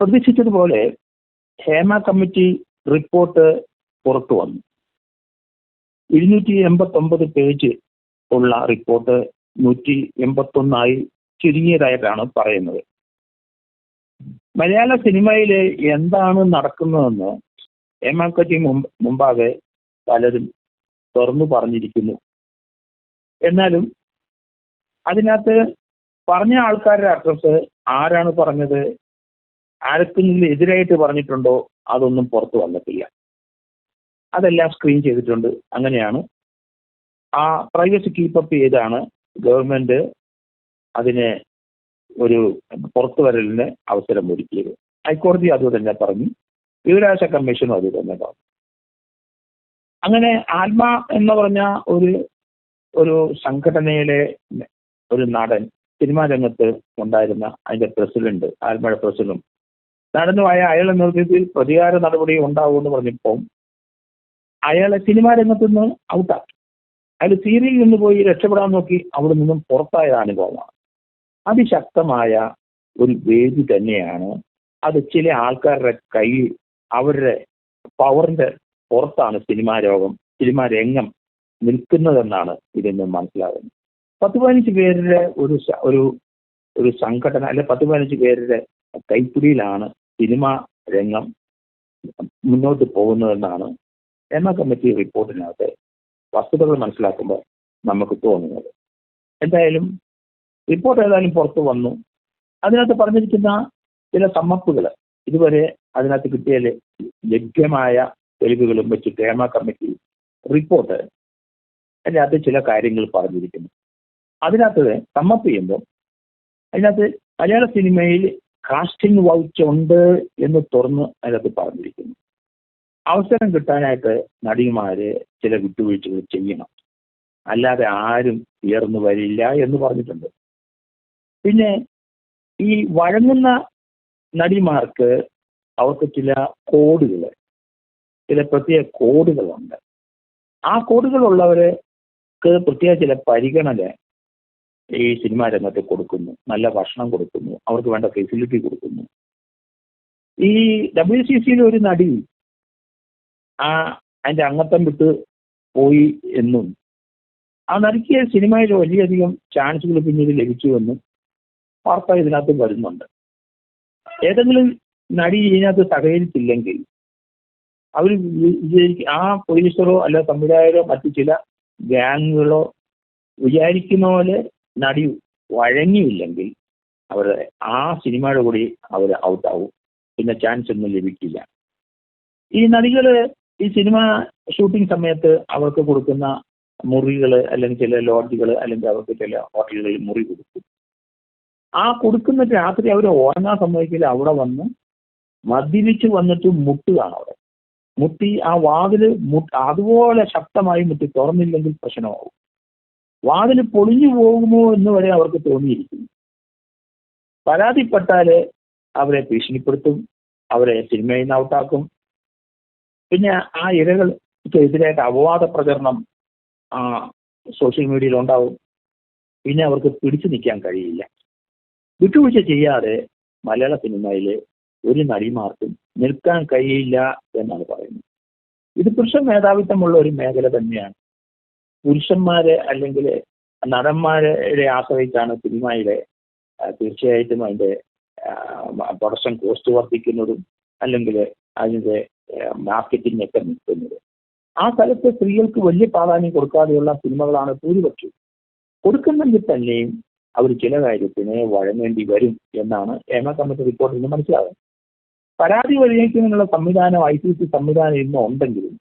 പ്രതീക്ഷിച്ചതുപോലെ Hema committee report പുറത്തു വന്നു. 289 പേജ് ഉള്ള റിപ്പോർട്ട് 181 ചുരുങ്ങിയതായിട്ടാണ് പറയുന്നത്. മലയാള സിനിമയിൽ എന്താണ് നടക്കുന്നതെന്ന് ഹേമ കമ്മിറ്റി മുമ്പാകെ പലരും തുറന്നു പറഞ്ഞിരിക്കുന്നു. എന്നാലും അതിനകത്ത് പറഞ്ഞ ആൾക്കാരുടെ അഡ്രസ്സ്, ആരാണ് പറഞ്ഞത്, ആർക്കെങ്കിലും എതിരായിട്ട് പറഞ്ഞിട്ടുണ്ടോ, അതൊന്നും പുറത്തു വന്നിട്ടില്ല. അതെല്ലാം സ്ക്രീൻ ചെയ്തിട്ടുണ്ട്. അങ്ങനെയാണ് ആ പ്രൈവസി കീപ്പപ്പ് ചെയ്താണ് ഗവൺമെന്റ് അതിനെ ഒരു പുറത്തു വരലിന് അവസരം ഒരുക്കിയത്. ഹൈക്കോടതി അത് തന്നെ പറഞ്ഞു, വിവരാവകാശ കമ്മീഷനും അത് തന്നെ പറഞ്ഞു. അങ്ങനെ ആൽമ എന്ന് പറഞ്ഞ ഒരു സംഘടനയിലെ ഒരു നടൻ, സിനിമാ രംഗത്ത് ഉണ്ടായിരുന്ന അതിന്റെ പ്രസിഡന്റ്, ആൽമയുടെ പ്രസിഡന്റ് നടനുമായ അയാളുടെ നേതൃത്വത്തിൽ പ്രതികാര നടപടി ഉണ്ടാവുമെന്ന് പറഞ്ഞപ്പോൾ അയാളെ സിനിമാ രംഗത്ത് നിന്ന് ഔട്ടാക്കി. അയാൾ സീരിയലിൽ നിന്ന് പോയി രക്ഷപ്പെടാൻ നോക്കി, അവിടെ നിന്നും പുറത്തായ അനുഭവമാണ്. അതിശക്തമായ ഒരു വേദി തന്നെയാണ് അത്. ചില ആൾക്കാരുടെ കൈ, അവരുടെ പവറിന്റെ പുറത്താണ് സിനിമാ രംഗം നിൽക്കുന്നതെന്നാണ് ഇതിൽ നിന്ന് മനസ്സിലാകുന്നത്. 10-15 പേരുടെ ഒരു സംഘടന, അല്ലെ 10-15 പേരുടെ കൈപ്പിടിയിലാണ് സിനിമാ രംഗം മുന്നോട്ട് പോകുന്നതെന്നാണ് ഹേമ കമ്മിറ്റി റിപ്പോർട്ടിനകത്ത് വസ്തുതകൾ മനസ്സിലാക്കുമ്പോൾ നമുക്ക് തോന്നുന്നത്. എന്തായാലും റിപ്പോർട്ട് ഏതായാലും പുറത്തു വന്നു. അതിനകത്ത് പറഞ്ഞിരിക്കുന്ന ചില സമ്മപ്പുകൾ, ഇതുവരെ അതിനകത്ത് കിട്ടിയ ലഭ്യമായ തെളിവുകളും വെച്ചിട്ട് ഹേമ കമ്മിറ്റി റിപ്പോർട്ട് അതിനകത്ത് ചില കാര്യങ്ങൾ പറഞ്ഞിരിക്കുന്നു. അതിനകത്ത് സമ്മപ്പ് ചെയ്യുമ്പോൾ അതിനകത്ത് മലയാള സിനിമയിൽ കാസ്റ്റിംഗ് വൗച്ച് ഉണ്ട് എന്ന് തുറന്ന് അതിനകത്ത് പറഞ്ഞിരിക്കുന്നു. അവസരം കിട്ടാനായിട്ട് നടിമാര് ചില വിട്ടുവീഴ്ചകൾ ചെയ്യണം, അല്ലാതെ ആരും ഉയർന്നു വരില്ല എന്ന് പറഞ്ഞിട്ടുണ്ട്. പിന്നെ ഈ വഴങ്ങുന്ന നടിമാർക്ക് അവർക്ക് ചില പ്രത്യേക കോഡുകളുണ്ട്. ആ കോഡുകളുള്ളവർക്ക് പ്രത്യേക ചില പരിഗണന ഈ സിനിമാ രംഗത്ത് കൊടുക്കുന്നു. നല്ല ഭക്ഷണം കൊടുക്കുന്നു, അവർക്ക് വേണ്ട ഫെസിലിറ്റി കൊടുക്കുന്നു. ഈ WCCയിൽ ഒരു നടി അതിന്റെ അംഗത്വം വിട്ട് പോയി എന്നും ആ നടിക്ക് സിനിമയിൽ വലിയധികം ചാൻസുകൾ പിന്നീട് ലഭിച്ചുവെന്നും വാർത്ത ഇതിനകത്ത് വരുന്നുണ്ട്. ഏതെങ്കിലും നടി ഇതിനകത്ത് സഹകരിച്ചില്ലെങ്കിൽ അവർ ആ പ്രൊഡ്യൂസറോ അല്ല സംവിധായകരോ മറ്റു ചില ഗ്യാങ്ങുകളോ വിചാരിക്കുന്ന പോലെ നടി വഴങ്ങിയില്ലെങ്കിൽ അവർ ആ സിനിമയുടെ കൂടി അവർ ഔട്ടാവും, പിന്നെ ചാൻസ് ഒന്നും ലഭിക്കില്ല. ഈ നടികൾ ഈ സിനിമ ഷൂട്ടിംഗ് സമയത്ത് അവർക്ക് കൊടുക്കുന്ന മുറികൾ, അല്ലെങ്കിൽ ചില ലോഡ്ജുകൾ, അല്ലെങ്കിൽ അവർക്ക് ചില ഹോട്ടലുകളിൽ മുറി കൊടുക്കും. ആ കൊടുക്കുന്ന രാത്രി അവർ ഉറങ്ങാൻ സമ്മതിക്കില്ല. അവിടെ വന്ന് മദ്യപിച്ച് വന്നിട്ട് മുട്ടുകയാണ്. അവിടെ മുട്ടി ആ വാതില് അതുപോലെ ശക്തമായി മുട്ടി തുറന്നില്ലെങ്കിൽ പ്രശ്നമാവും. വാതിൽ പൊളിഞ്ഞു പോകുമോ എന്ന് വരെ അവർക്ക് തോന്നിയിരിക്കുന്നു. പരാതിപ്പെട്ടാൽ അവരെ ഭീഷണിപ്പെടുത്തും, അവരെ സിനിമയിൽ നിന്ന് ഔട്ടാക്കും. പിന്നെ ആ ഇരകൾക്കെതിരായിട്ട് അപവാദ പ്രചരണം സോഷ്യൽ മീഡിയയിൽ ഉണ്ടാവും. പിന്നെ അവർക്ക് പിടിച്ചു നിൽക്കാൻ കഴിയില്ല. വിട്ടുവീഴ്ച ചെയ്യാതെ മലയാള സിനിമയിൽ ഒരു നടിമാർക്കും നിൽക്കാൻ കഴിയില്ല എന്നാണ് പറയുന്നത്. ഇത് പുരുഷ മേധാവിത്വമുള്ള ഒരു മേഖല തന്നെയാണ്. പുരുഷന്മാരെ അല്ലെങ്കിൽ നടന്മാരെ ആശ്രയിച്ചാണ് സിനിമയിലെ തീർച്ചയായിട്ടും അതിൻ്റെ പ്രൊഡക്ഷൻ കോസ്റ്റ് വർദ്ധിക്കുന്നതും അല്ലെങ്കിൽ അതിൻ്റെ മാർക്കറ്റിംഗ് ഒക്കെ നിൽക്കുന്നത്. ആ സ്ഥലത്ത് സ്ത്രീകൾക്ക് വലിയ പ്രാധാന്യം കൊടുക്കാതെയുള്ള സിനിമകളാണ് ഭൂരിപക്ഷം. കൊടുക്കുന്നെങ്കിൽ തന്നെയും അവർ ചില കാര്യത്തിന് വഴങ്ങേണ്ടി വരും എന്നാണ് ഹേമ കമ്മിറ്റി റിപ്പോർട്ടിൽ നിന്ന് മനസ്സിലാകുന്നത്. പരാതി പരിഹരിക്കുന്നതിനുള്ള സംവിധാനം ICC സംവിധാനം ഇന്ന് ഉണ്ടെങ്കിലും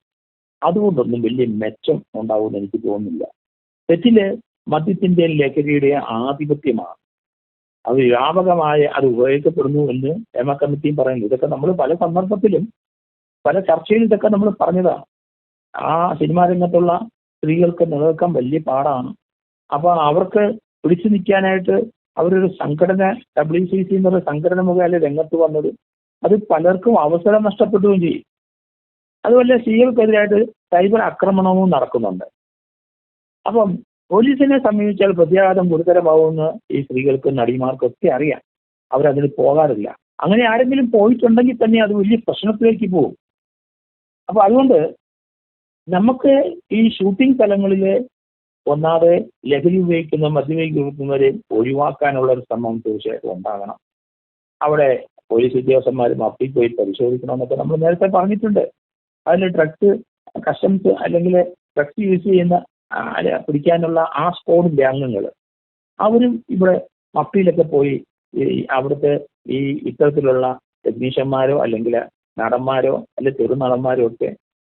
അതുകൊണ്ടൊന്നും വലിയ മെച്ചം ഉണ്ടാവുമെന്ന് എനിക്ക് തോന്നുന്നില്ല. തെറ്റില് മദ്യത്തിൻ്റെ ലഹരിയുടെ ആധിപത്യമാണ്. അത് വ്യാപകമായ അത് ഉപയോഗിക്കപ്പെടുന്നു എന്ന് ഹേമ കമ്മിറ്റിയും പറയുന്നു. ഇതൊക്കെ നമ്മൾ പല സന്ദർഭത്തിലും പല ചർച്ചയിലും ഇതൊക്കെ നമ്മൾ പറഞ്ഞതാണ്. ആ സിനിമാ രംഗത്തുള്ള സ്ത്രീകൾക്ക് നിലനിൽക്കാൻ വലിയ പാടാണ്. അപ്പോൾ അവർക്ക് പിടിച്ചു നിൽക്കാനായിട്ട് അവരൊരു സംഘടന WCC എന്നൊരു സംഘടന മുഖേന രംഗത്ത് വന്നത് അത് പലർക്കും അവസരം നഷ്ടപ്പെടുകയും ചെയ്യും. അതുപോലെ സ്ത്രീകൾക്കെതിരായിട്ട് സൈബർ ആക്രമണവും നടക്കുന്നുണ്ട്. അപ്പം പോലീസിനെ സമീപിച്ചാൽ പ്രത്യാഘാതം ഗുരുതരമാവുമെന്ന് ഈ സ്ത്രീകൾക്കും നടിമാർക്കൊക്കെ അറിയാം. അവരതിന് പോകാറില്ല. അങ്ങനെ ആരെങ്കിലും പോയിട്ടുണ്ടെങ്കിൽ തന്നെ അത് വലിയ പ്രശ്നത്തിലേക്ക് പോകും. അപ്പൊ അതുകൊണ്ട് നമുക്ക് ഈ ഷൂട്ടിംഗ് സ്ഥലങ്ങളിൽ ഒന്നാതെ ലഹരി ഉപയോഗിക്കുന്ന മദ്യപിക്കുന്നവരെ ഒഴിവാക്കാനുള്ള ഒരു ശ്രമം തീർച്ചയായിട്ടും ഉണ്ടാകണം. അവിടെ പോലീസ് ഉദ്യോഗസ്ഥന്മാർ മപ്പിൽ പോയി പരിശോധിക്കണമെന്നൊക്കെ നമ്മൾ നേരത്തെ പറഞ്ഞിട്ടുണ്ട്. അതിൽ ഡ്രഗ്സ് കസ്റ്റംസ് അല്ലെങ്കിൽ ഡ്രഗ്സ് യൂസ് ചെയ്യുന്ന പിടിക്കാനുള്ള ആ സ്ക്വാഡിന്റെ അംഗങ്ങൾ അവരും ഇവിടെ മപ്പിയിലൊക്കെ പോയി അവിടുത്തെ ഈ ഇത്തരത്തിലുള്ള ടെക്നീഷ്യന്മാരോ അല്ലെങ്കിൽ നടന്മാരോ അല്ലെങ്കിൽ ചെറുനടന്മാരോ ഒക്കെ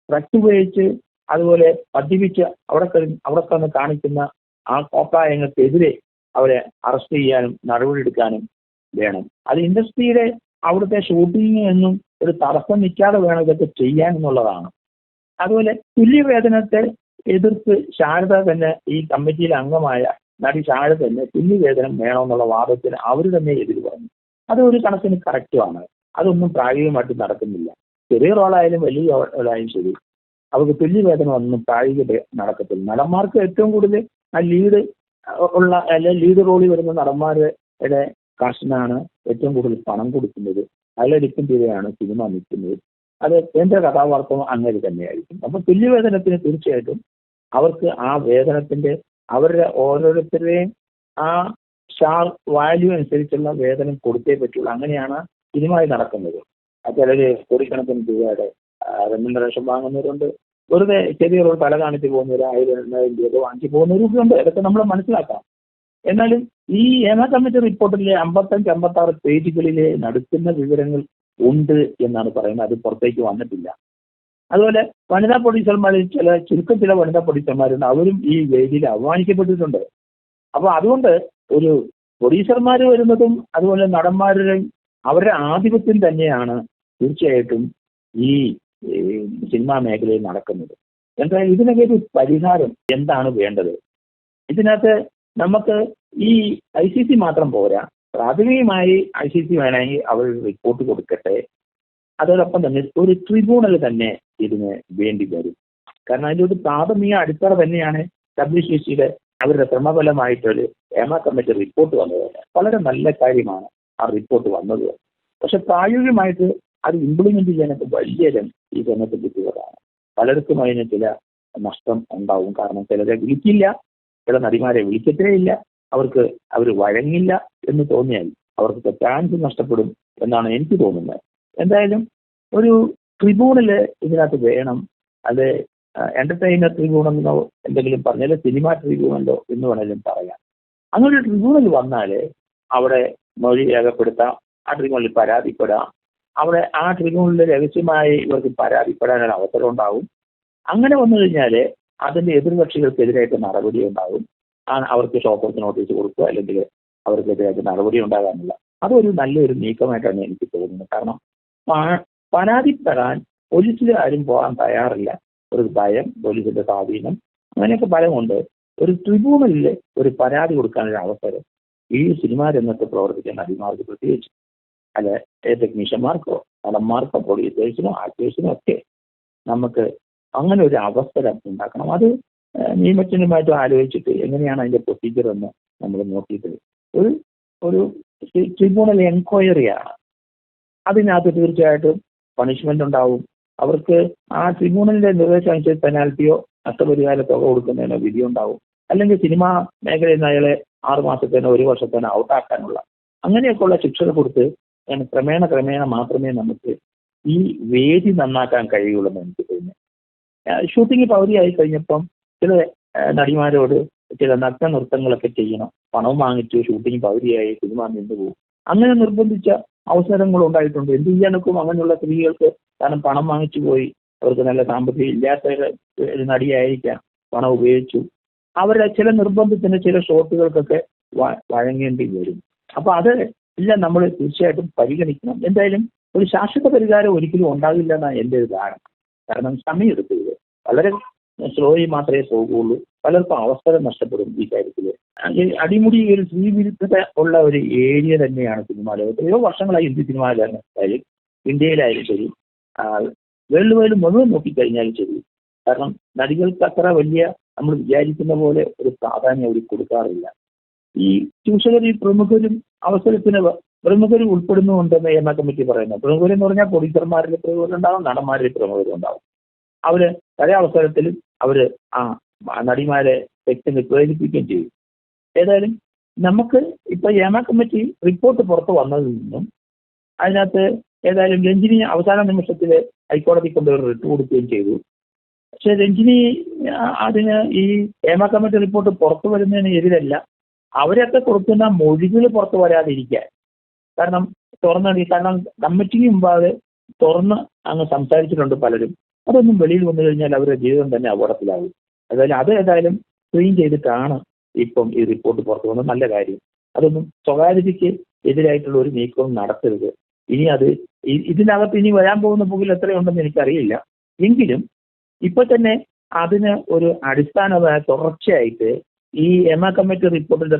ഡ്രഗ്സ് ഉപയോഗിച്ച് അതുപോലെ മദ്യപിച്ച് അവിടെ തന്നെ കാണിക്കുന്ന ആ കോപ്രായങ്ങൾക്കെതിരെ അവരെ അറസ്റ്റ് ചെയ്യാനും നടപടിയെടുക്കാനും വേണം. അത് ഇൻഡസ്ട്രിയുടെ അവിടുത്തെ ഷൂട്ടിംഗ് എന്നും ഒരു തടസ്സം നിൽക്കാതെ വേണം ഇതൊക്കെ ചെയ്യാൻ എന്നുള്ളതാണ്. അതുപോലെ തുല്യവേതനത്തെ എതിർത്ത് ശാരദ തന്നെ ഈ കമ്മിറ്റിയിലെ അംഗമായ നടി ശാരദ തന്നെ തുല്യവേതനം വേണമെന്നുള്ള വാദത്തിന് അവർ തന്നെ എതിര് പറഞ്ഞു. അതൊരു കണക്കിന് കറക്റ്റുമാണ്. അതൊന്നും പ്രായോഗികമായിട്ട് നടക്കുന്നില്ല. ചെറിയ റോളായാലും വലിയ റോളായാലും ശരി, അവർക്ക് തുല്യവേതനം ഒന്നും പ്രായോഗിക നടക്കത്തില്ല. നടന്മാർക്ക് ഏറ്റവും കൂടുതൽ ആ ലീഡ് ഉള്ള അല്ലെങ്കിൽ ലീഡ് റോളിൽ വരുന്ന നടന്മാരുടെ കാസ്റ്റിനാണ് ഏറ്റവും കൂടുതൽ പണം കൊടുക്കുന്നത്. അതിലെ ഡിപ്പെൻഡ് ചെയ്താണ് സിനിമ നിൽക്കുന്നത്. അത് കേന്ദ്ര കഥാപാത്രം അങ്ങനെ തന്നെയായിരിക്കും. അപ്പം തുല്യവേതനത്തിന് തീർച്ചയായിട്ടും അവർക്ക് ആ വേതനത്തിന്റെ അവരുടെ ഓരോരുത്തരുടെയും ആ സ്റ്റാർ വാല്യൂ അനുസരിച്ചുള്ള വേതനം കൊടുത്തേ പറ്റുള്ളൂ. അങ്ങനെയാണ് സിനിമയിൽ നടക്കുന്നത്. ചിലര് കോടിക്കണക്കിന് രൂപയുടെ റെമ്യൂണറേഷൻ വാങ്ങുന്നവരുണ്ട്. വെറുതെ ചെറിയ റോൾ തല കാണിച്ച് പോകുന്നവർ 1000-2000 രൂപ വാങ്ങിച്ച് പോകുന്നവരൊക്കെ ഉണ്ട്. ഇതൊക്കെ നമ്മൾ മനസ്സിലാക്കാം. എന്നാലും ഈ ഹേമ കമ്മിറ്റി റിപ്പോർട്ടിലെ 55-56 പേജുകളിലെ നടക്കുന്ന വിവരങ്ങൾ ഉണ്ട് എന്നാണ് പറയുന്നത്. അത് പുറത്തേക്ക് വന്നിട്ടില്ല. അതുപോലെ വനിതാ പ്രൊഡ്യൂസർമാരിൽ ചില വനിതാ പ്രൊഡ്യൂസർമാരുണ്ട്. അവരും ഈ വേദിയിൽ അവമാനിക്കപ്പെട്ടിട്ടുണ്ട്. അപ്പോൾ അതുകൊണ്ട് ഒരു പ്രൊഡ്യൂസർമാർ വരുന്നതും അതുപോലെ നടന്മാരുടെയും അവരുടെ ആധിപത്യം തന്നെയാണ് തീർച്ചയായിട്ടും ഈ സിനിമാ മേഖലയിൽ നടക്കുന്നത്. എന്തായാലും ഇതിനൊക്കെ ഒരു പരിഹാരം എന്താണ് വേണ്ടത്? ഇതിനകത്ത് നമുക്ക് ഈ ICC മാത്രം പോരാ. പ്രാഥമികമായി ICC വേണമെങ്കിൽ അവർ റിപ്പോർട്ട് കൊടുക്കട്ടെ. അതോടൊപ്പം തന്നെ ഒരു ട്രിബ്യൂണൽ തന്നെ ഇതിന് വേണ്ടി വരും. കാരണം അതിൻ്റെ ഒരു പ്രാഥമിക അടിത്തറ തന്നെയാണ് WCCയുടെ അവരുടെ ശ്രമഫലമായിട്ടൊരു ഹേമ കമ്മിറ്റി റിപ്പോർട്ട് വന്നത്. വളരെ നല്ല കാര്യമാണ് ആ റിപ്പോർട്ട് വന്നത്. പക്ഷെ പ്രായോഗികമായിട്ട് അത് ഇംപ്ലിമെന്റ് ചെയ്യാനൊക്കെ വലിയ ഈ രംഗത്ത് ബുദ്ധിമുട്ടാണ്. പലർക്കും അതിന് ചില നഷ്ടം ഉണ്ടാവും. കാരണം ചിലരെ വിളിക്കില്ല, ചില നടിമാരെ വിളിക്കത്തേ ഇല്ല, അവർ വഴങ്ങില്ല എന്ന് തോന്നിയാൽ അവർക്ക് ചാൻസ് നഷ്ടപ്പെടും എന്നാണ് എനിക്ക് തോന്നുന്നത്. എന്തായാലും ഒരു ട്രിബ്യൂണല് ഇതിനകത്ത് വേണം. അത് എന്റർടൈനർ ട്രിബ്യൂണലോ എന്തെങ്കിലും പറഞ്ഞാൽ സിനിമ ട്രിബ്യൂണലോ എന്ന് വേണമെങ്കിലും പറയാം. അങ്ങനെ ഒരു ട്രിബ്യൂണൽ വന്നാൽ അവിടെ മൊഴി രേഖപ്പെടുത്താം, ആ ട്രിബ്യൂണലിൽ പരാതിപ്പെടാം. അവിടെ ആ ട്രിബ്യൂണലിൽ രഹസ്യമായി ഇവർക്ക് പരാതിപ്പെടാനൊരു അവസരം ഉണ്ടാവും. അങ്ങനെ വന്നു കഴിഞ്ഞാൽ അതിന്റെ എതിർകക്ഷികൾക്കെതിരായിട്ട് നടപടി ഉണ്ടാകും. അവർക്ക് ഷോക്കോസ് നോട്ടീസ് കൊടുക്കുക, അല്ലെങ്കിൽ അവർക്കെതിരായിട്ട് നടപടി ഉണ്ടാകാനുള്ള അതൊരു നല്ലൊരു നീക്കമായിട്ടാണ് എനിക്ക് തോന്നുന്നത്. കാരണം പരാതിപ്പെടാൻ പോലീസിൽ ആരും പോകാൻ തയ്യാറില്ല. ഒരു ഭയം, പോലീസിന്റെ സ്വാധീനം, അങ്ങനെയൊക്കെ ഭയമുണ്ട്. ഒരു ട്രിബ്യൂണലിൽ ഒരു പരാതി കൊടുക്കാനൊരു അവസരം ഈ സിനിമാ രംഗത്ത് പ്രവർത്തിക്കുന്ന നടിമാർക്ക് പ്രത്യേകിച്ച്, അല്ലെ ടെക്നീഷ്യന്മാർക്കോ നടന്മാർക്കോ പ്രൊഡ്യൂസേഴ്സിനോ ആക്ടേഴ്സിനോ ഒക്കെ നമുക്ക് അങ്ങനെ ഒരു അവസരം ഉണ്ടാക്കണം. അത് നിയമത്തിനുമായിട്ട് ആലോചിച്ചിട്ട് എങ്ങനെയാണ് അതിന്റെ പ്രൊസീജിയർ എന്ന് നമ്മൾ നോക്കിയിട്ട് ഒരു ട്രിബ്യൂണൽ എൻക്വയറിയാണ്. അതിനകത്ത് തീർച്ചയായിട്ടും പണിഷ്മെന്റ് ഉണ്ടാവും. അവർക്ക് ആ ട്രിബ്യൂണലിന്റെ നിർദ്ദേശം അനുസരിച്ച് പെനാൽറ്റിയോ നഷ്ടപരിഹാര തുക കൊടുക്കുന്നതിനോ വിധി ഉണ്ടാവും. അല്ലെങ്കിൽ സിനിമാ മേഖലയിൽ നിന്ന് അയാളെ 6 മാസത്തേനോ 1 വർഷത്തേനോ ഔട്ടാക്കാനുള്ള അങ്ങനെയൊക്കെയുള്ള ശിക്ഷ കൊടുത്ത് ക്രമേണ മാത്രമേ നമുക്ക് ഈ വേദി നന്നാക്കാൻ കഴിയുള്ളൂ എനിക്ക് തോന്നുന്നു. ഷൂട്ടിംഗ് പകുതിയായി കഴിഞ്ഞപ്പം ചില നടിമാരോട് ചില നഗ്ന നൃത്തങ്ങളൊക്കെ ചെയ്യണം, പണം വാങ്ങിച്ചു, ഷൂട്ടിംഗ് പകുതിയായി, സിനിമ നിന്നുപോകും, അങ്ങനെ നിർബന്ധിച്ച അവസരങ്ങൾ ഉണ്ടായിട്ടുണ്ട്. എന്ത് ചെയ്യാനൊക്കും അങ്ങനെയുള്ള സ്ത്രീകൾക്ക്, കാരണം പണം വാങ്ങിച്ചു പോയി, അവർക്ക് നല്ല സാമ്പത്തികം ഇല്ലാത്ത ഒരു നടിയായിരിക്കാം, പണം ഉപയോഗിച്ചു, അവരുടെ ചില നിർബന്ധത്തിന് ചില ഷോട്ടുകൾക്കൊക്കെ വഴങ്ങേണ്ടി വരും. അപ്പൊ അത് എല്ലാം നമ്മൾ തീർച്ചയായിട്ടും പരിഗണിക്കണം. എന്തായാലും ഒരു ശാശ്വത പരിഹാരം ഒരിക്കലും ഉണ്ടാകില്ല എന്നാണ് എൻ്റെ ഒരു ധാരണ. കാരണം സമയമെടുത്തത് വളരെ സ്ലോയി മാത്രമേ പോകുള്ളൂ. പലർക്കും അവസരം നഷ്ടപ്പെടും ഈ കാര്യത്തിൽ. അടിമുടി ഒരു സ്ത്രീവിരുദ്ധത ഉള്ള ഒരു ഏരിയ തന്നെയാണ് സിനിമാ ലോകത്ത്. എത്രയോ വർഷങ്ങളായി ഇന്ത്യൻ സിനിമയിലായാലും ഇന്ത്യയിലായാലും ശരി, വേൾഡ് വൈഡ് മുഴുവൻ നോക്കിക്കഴിഞ്ഞാലും ശരി. കാരണം നടികൾക്ക് അത്ര വലിയ നമ്മൾ വിചാരിക്കുന്ന പോലെ ഒരു പ്രാധാന്യം അവർ കൊടുക്കാറില്ല. ഈ ചൂഷകരും പ്രമുഖരും അവസരത്തിന് പ്രമുഖർ ഉൾപ്പെടുന്നുണ്ടെന്ന് ഹേമ കമ്മിറ്റി പറയുന്നത്. പ്രമുഖരെന്ന് പറഞ്ഞാൽ പ്രൊഡ്യൂസർമാരിൽ പ്രമുഖരുണ്ടാവും, നടന്മാരിൽ പ്രമുഖരുണ്ടാവും. അവര് പല അവസരത്തിലും അവര് ആ നടിമാരെ വ്യക്തിനെ പ്രേരിപ്പിക്കുകയും ചെയ്യും. ഏതായാലും നമുക്ക് ഇപ്പൊ ഹേമ കമ്മിറ്റി റിപ്പോർട്ട് പുറത്തു വന്നതിൽ നിന്നും അതിനകത്ത് ഏതായാലും രഞ്ജിനി അവസാന നിമിഷത്തിൽ ഹൈക്കോടതി കൊണ്ടുപോയി റിട്ട് കൊടുക്കുകയും ചെയ്തു. പക്ഷെ രഞ്ജിനി അതിന് ഈ ഹേമ കമ്മിറ്റി റിപ്പോർട്ട് പുറത്തു വരുന്നതിന് എതിരല്ല. അവരൊക്കെ കൊടുക്കുന്ന മൊഴികൾ പുറത്തു വരാതിരിക്കാൻ. കാരണം കാരണം കമ്മിറ്റിക്ക് മുമ്പാകെ തുറന്ന് അങ്ങ് സംസാരിച്ചിട്ടുണ്ട് പലരും. അതൊന്നും വെളിയിൽ വന്നു കഴിഞ്ഞാൽ അവരുടെ ജീവിതം തന്നെ അപകടത്തിലാകും. അത് ഏതായാലും ക്ലീൻ ചെയ്തിട്ടാണ് ഇപ്പം ഈ റിപ്പോർട്ട് പുറത്തു വന്നത്. നല്ല കാര്യം. അതൊന്നും സ്വകാര്യതയ്ക്ക് എതിരായിട്ടുള്ള ഒരു നീക്കവും നടത്തരുത്. ഇനി അത് ഇതിനകത്ത് ഇനി വരാൻ പോകുന്ന പുകിൽ എത്രയുണ്ടെന്ന് എനിക്കറിയില്ല. എങ്കിലും ഇപ്പൊ തന്നെ അതിന് ഒരു അടിസ്ഥാനമായ തുടർച്ചയായിട്ട് ഈ ഹേമ കമ്മിറ്റി റിപ്പോർട്ടിന്റെ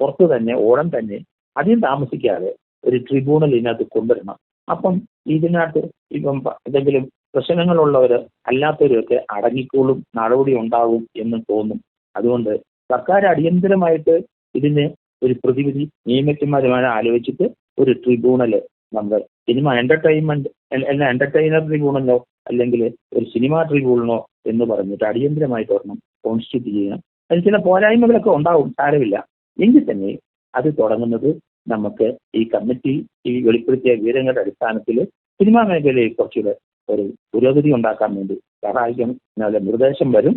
പുറത്ത് തന്നെ ഉടൻ തന്നെ അധികം താമസിക്കാതെ ഒരു ട്രിബ്യൂണൽ ഇതിനകത്ത് കൊണ്ടുവരണം. അപ്പം ഇതിനകത്ത് ഇപ്പം എന്തെങ്കിലും പ്രശ്നങ്ങളുള്ളവർ അല്ലാത്തവരൊക്കെ അടങ്ങിക്കോളും, നടപടി ഉണ്ടാവും എന്ന് തോന്നും. അതുകൊണ്ട് സർക്കാർ അടിയന്തരമായിട്ട് ഇതിന് ഒരു പ്രതിവിധി നിയമിക്കുമാരുമായി ആലോചിച്ചിട്ട് ഒരു ട്രിബ്യൂണൽ നമ്മുടെ സിനിമ എന്റർടൈനർ ട്രിബ്യൂണലോ അല്ലെങ്കിൽ ഒരു സിനിമ ട്രിബ്യൂണലോ എന്ന് പറഞ്ഞിട്ട് അടിയന്തരമായിട്ട് ഒരെണ്ണം കോൺസ്റ്റിറ്റ്യൂട്ട് ചെയ്യണം. അതിന് ചില പോരായ്മകളൊക്കെ ഉണ്ടാവും, സാരമില്ല. എങ്കിൽ തന്നെ അത് തുടങ്ങുന്നത് നമുക്ക് ഈ കമ്മിറ്റി ഈ വെളിപ്പെടുത്തിയ വിവരങ്ങളുടെ അടിസ്ഥാനത്തിൽ സിനിമാ മേഖലയിൽ കുറച്ചുകൂടെ ഒരു പുരോഗതി ഉണ്ടാക്കാൻ വേണ്ടി സഹായിക്കും എന്നുള്ള നിർദ്ദേശം വരും.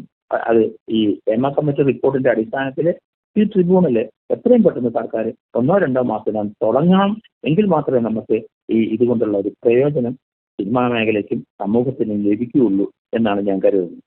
അത് ഈ ഹേമ കമ്മിറ്റി റിപ്പോർട്ടിന്റെ അടിസ്ഥാനത്തിൽ ഈ ട്രിബ്യൂണൽ എത്രയും പെട്ടെന്ന് സർക്കാർ 1-2 മാസത്തിനകം തുടങ്ങണം. എങ്കിൽ മാത്രമേ നമുക്ക് ഈ ഇതുകൊണ്ടുള്ള ഒരു പ്രയോജനം സിനിമാ മേഖലയ്ക്കും സമൂഹത്തിനും ലഭിക്കുകയുള്ളൂ എന്നാണ് ഞാൻ കരുതുന്നത്.